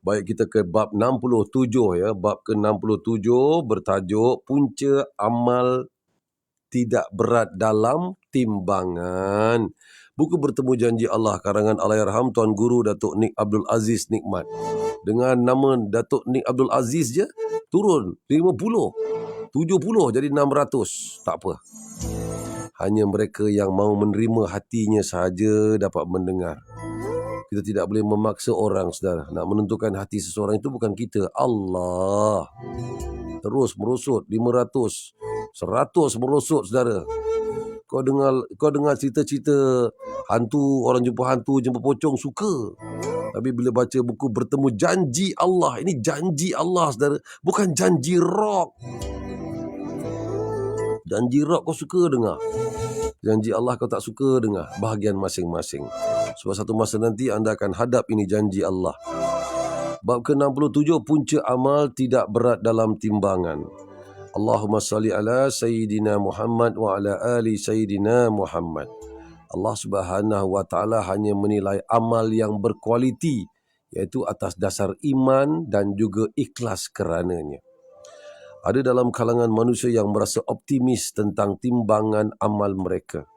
Baik, kita ke bab 67 ya. Bab ke-67 bertajuk punca amal tidak berat dalam timbangan. Buku Bertemu Janji Allah karangan Allahyarham Tuan Guru Datuk Nik Abdul Aziz Nikmat. Dengan nama Datuk Nik Abdul Aziz je turun 50, 70 jadi 600. Tak apa. Hanya mereka yang mau menerima hatinya sahaja dapat mendengar. Kita tidak boleh memaksa orang, saudara. Nak menentukan hati seseorang itu bukan kita, Allah. Terus merosot 500, 100 merosot, saudara. Kau dengar cerita-cerita hantu, orang jumpa hantu, jumpa pocong, suka. Tapi bila baca buku Bertemu Janji Allah, ini janji Allah, saudara. Bukan janji rock. Janji rock kau suka dengar. Janji Allah kau tak suka dengar. Bahagian masing-masing. Sebab satu masa nanti anda akan hadap ini janji Allah. Bab ke-67, punca amal tidak berat dalam timbangan. Allahumma salli ala Sayyidina Muhammad wa ala ali Sayyidina Muhammad. Allah Subhanahu wa ta'ala hanya menilai amal yang berkualiti, iaitu atas dasar iman dan juga ikhlas kerananya. Ada dalam kalangan manusia yang merasa optimis tentang timbangan amal mereka,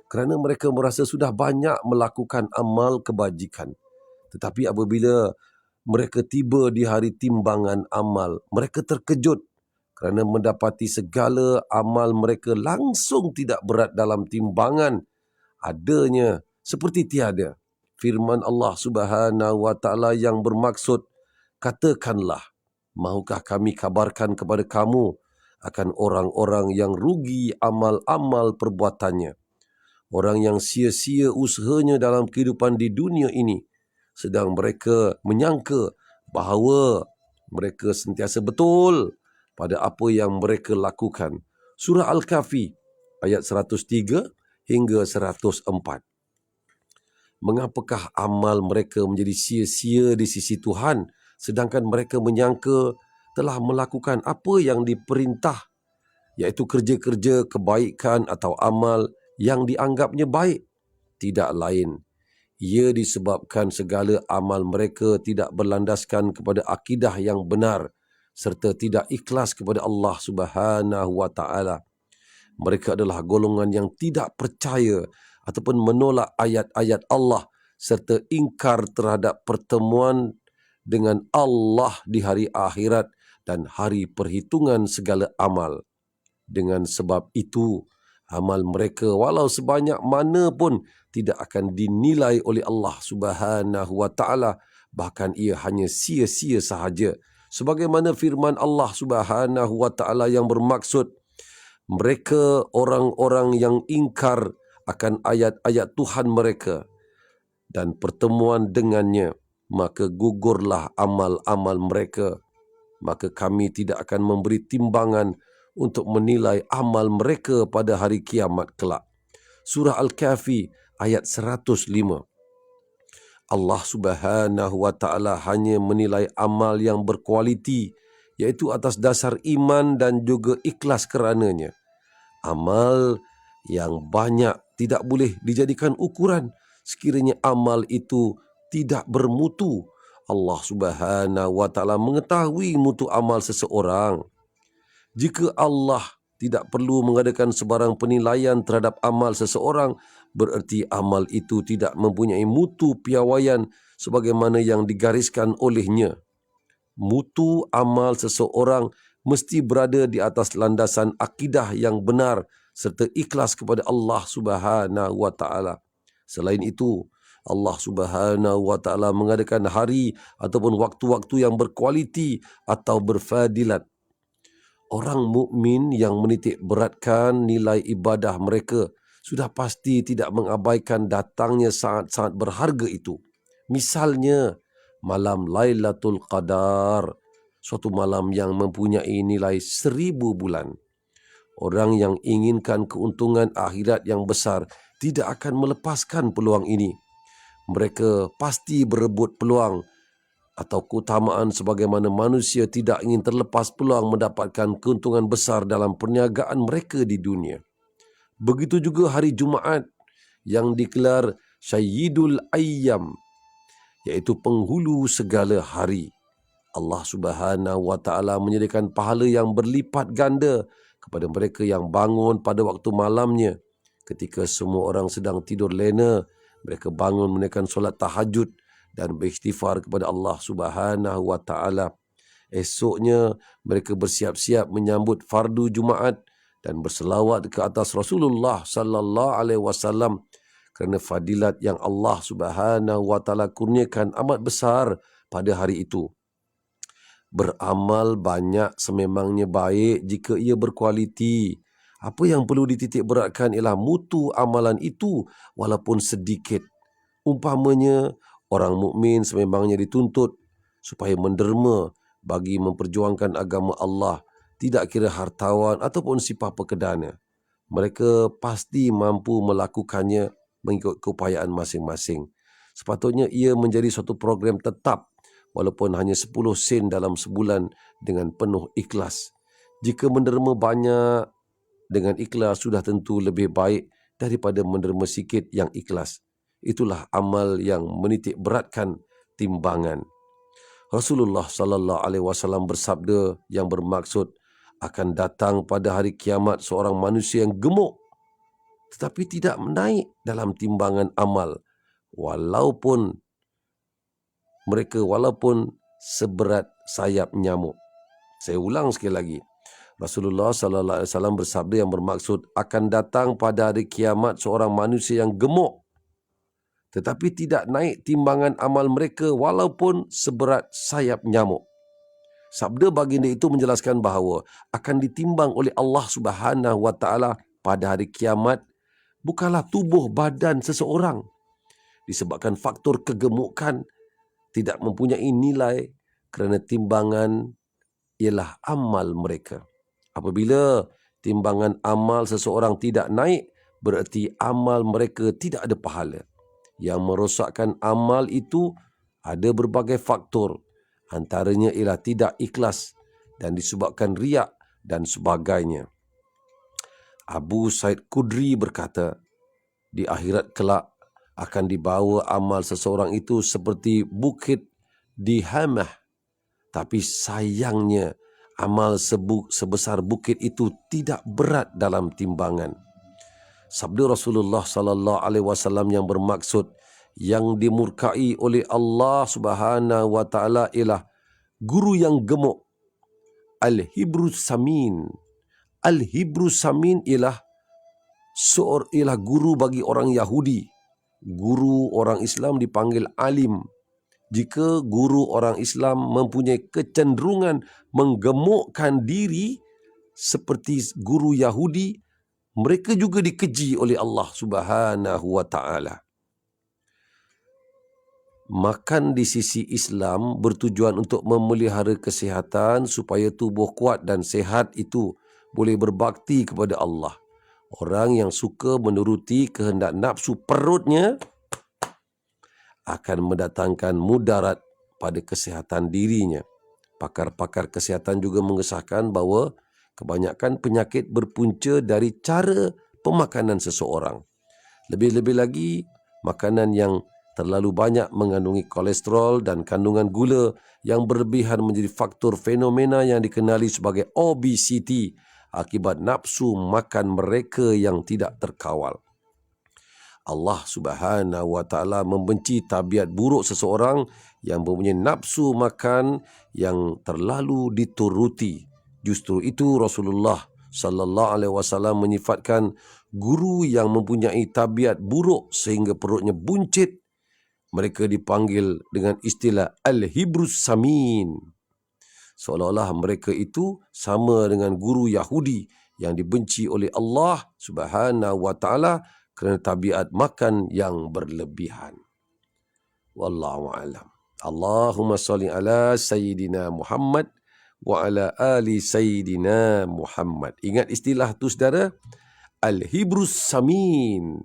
kerana mereka merasa sudah banyak melakukan amal kebajikan. Tetapi apabila mereka tiba di hari timbangan amal, mereka terkejut kerana mendapati segala amal mereka langsung tidak berat dalam timbangan. Adanya seperti tiada. Firman Allah Subhanahu wa ta'ala yang bermaksud, katakanlah, mahukah kami kabarkan kepada kamu akan orang-orang yang rugi amal-amal perbuatannya. Orang yang sia-sia usahanya dalam kehidupan di dunia ini, sedang mereka menyangka bahawa mereka sentiasa betul pada apa yang mereka lakukan. Surah Al-Kahfi ayat 103 hingga 104. Mengapakah amal mereka menjadi sia-sia di sisi Tuhan, sedangkan mereka menyangka telah melakukan apa yang diperintah, iaitu kerja-kerja kebaikan atau amal yang dianggapnya baik? Tidak lain, ia disebabkan segala amal mereka tidak berlandaskan kepada akidah yang benar serta tidak ikhlas kepada Allah Subhanahu wa ta'ala. Mereka adalah golongan yang tidak percaya ataupun menolak ayat-ayat Allah serta ingkar terhadap pertemuan dengan Allah di hari akhirat dan hari perhitungan segala amal. Dengan sebab itu, amal mereka walau sebanyak mana pun tidak akan dinilai oleh Allah Subhanahu wa ta'ala, bahkan ia hanya sia-sia sahaja. Sebagaimana firman Allah Subhanahu wa ta'ala yang bermaksud, mereka orang-orang yang ingkar akan ayat-ayat Tuhan mereka dan pertemuan dengannya, maka gugurlah amal-amal mereka. Maka kami tidak akan memberi timbangan untuk menilai amal mereka pada hari kiamat kelak. Surah Al-Kahfi ayat 105. Allah Subhanahu wa ta'ala hanya menilai amal yang berkualiti, iaitu atas dasar iman dan juga ikhlas kerananya. Amal yang banyak tidak boleh dijadikan ukuran sekiranya amal itu tidak bermutu. Allah Subhanahu wa ta'ala mengetahui mutu amal seseorang. Jika Allah tidak perlu mengadakan sebarang penilaian terhadap amal seseorang, bererti amal itu tidak mempunyai mutu piawaian sebagaimana yang digariskan olehnya. Mutu amal seseorang mesti berada di atas landasan akidah yang benar serta ikhlas kepada Allah Subhanahu wa ta'ala. Selain itu, Allah Subhanahu wa ta'ala mengadakan hari ataupun waktu-waktu yang berkualiti atau berfadilat. Orang mukmin yang menitik beratkan nilai ibadah mereka sudah pasti tidak mengabaikan datangnya saat-saat berharga itu. Misalnya, malam Lailatul Qadar, suatu malam yang mempunyai nilai 1000 bulan. Orang yang inginkan keuntungan akhirat yang besar tidak akan melepaskan peluang ini. Mereka pasti berebut peluang atau keutamaan sebagaimana manusia tidak ingin terlepas peluang mendapatkan keuntungan besar dalam perniagaan mereka di dunia. Begitu juga hari Jumaat yang dikelar Sayyidul Ayyam, iaitu penghulu segala hari. Allah Subhanahu wa Ta'ala menyediakan pahala yang berlipat ganda kepada mereka yang bangun pada waktu malamnya. Ketika semua orang sedang tidur lena, mereka bangun menunaikan solat tahajud dan beristighfar kepada Allah Subhanahu wa Ta'ala. Esoknya mereka bersiap-siap menyambut fardu Jumaat dan berselawat ke atas Rasulullah sallallahu alaihi wasallam kerana fadilat yang Allah Subhanahu wa Ta'ala kurniakan amat besar pada hari itu. Beramal banyak sememangnya baik jika ia berkualiti. Apa yang perlu dititik beratkan ialah mutu amalan itu walaupun sedikit. Umpamanya, orang mukmin sememangnya dituntut supaya menderma bagi memperjuangkan agama Allah, tidak kira hartawan ataupun sifat pekedana. Mereka pasti mampu melakukannya mengikut keupayaan masing-masing. Sepatutnya ia menjadi suatu program tetap walaupun hanya 10 sen dalam sebulan dengan penuh ikhlas. Jika menderma banyak dengan ikhlas sudah tentu lebih baik daripada menderma sikit yang ikhlas. Itulah amal yang menitik beratkan timbangan. Rasulullah sallallahu alaihi wasallam bersabda yang bermaksud akan datang pada hari kiamat seorang manusia yang gemuk tetapi tidak naik dalam timbangan amal walaupun seberat sayap nyamuk. Saya ulang sekali lagi. Rasulullah sallallahu alaihi wasallam bersabda yang bermaksud akan datang pada hari kiamat seorang manusia yang gemuk tetapi tidak naik timbangan amal mereka walaupun seberat sayap nyamuk. Sabda baginda itu menjelaskan bahawa akan ditimbang oleh Allah Subhanahu wa Ta'ala pada hari kiamat bukanlah tubuh badan seseorang, disebabkan faktor kegemukan tidak mempunyai nilai kerana timbangan ialah amal mereka. Apabila timbangan amal seseorang tidak naik, bererti amal mereka tidak ada pahala. Yang merosakkan amal itu ada berbagai faktor. Antaranya ialah tidak ikhlas dan disebabkan riak dan sebagainya. Abu Said Khudri berkata, di akhirat kelak akan dibawa amal seseorang itu seperti bukit di Hamah. Tapi sayangnya amal sebesar bukit itu tidak berat dalam timbangan. Sabda Rasulullah sallallahu alaihi wasallam yang bermaksud yang dimurkai oleh Allah Subhanahu wa Ta'ala ialah guru yang gemuk. Al-Hibrus Samin. Al-Hibrus Samin ialah guru bagi orang Yahudi. Guru orang Islam dipanggil alim. Jika guru orang Islam mempunyai kecenderungan menggemukkan diri seperti guru Yahudi, mereka juga dikeji oleh Allah Subhanahu wa Ta'ala. Makan di sisi Islam bertujuan untuk memelihara kesihatan supaya tubuh kuat dan sehat itu boleh berbakti kepada Allah. Orang yang suka menuruti kehendak nafsu perutnya akan mendatangkan mudarat pada kesihatan dirinya. Pakar-pakar kesihatan juga mengesahkan bahawa kebanyakan penyakit berpunca dari cara pemakanan seseorang. Lebih-lebih lagi, makanan yang terlalu banyak mengandungi kolesterol dan kandungan gula yang berlebihan menjadi faktor fenomena yang dikenali sebagai obesiti akibat nafsu makan mereka yang tidak terkawal. Allah Subhanahu wa Ta'ala membenci tabiat buruk seseorang yang mempunyai nafsu makan yang terlalu dituruti. Justru itu Rasulullah sallallahu alaihi wasallam menyifatkan guru yang mempunyai tabiat buruk sehingga perutnya buncit. Mereka dipanggil dengan istilah Al-Hibrus Samin. Seolah-olah mereka itu sama dengan guru Yahudi yang dibenci oleh Allah Subhanahu wa Ta'ala kerana tabiat makan yang berlebihan. Wallahu a'lam. Allahumma salli ala Sayyidina Muhammad wa ala ali Sayyidina Muhammad. Ingat istilah tu saudara? Al-Hibrus Samin.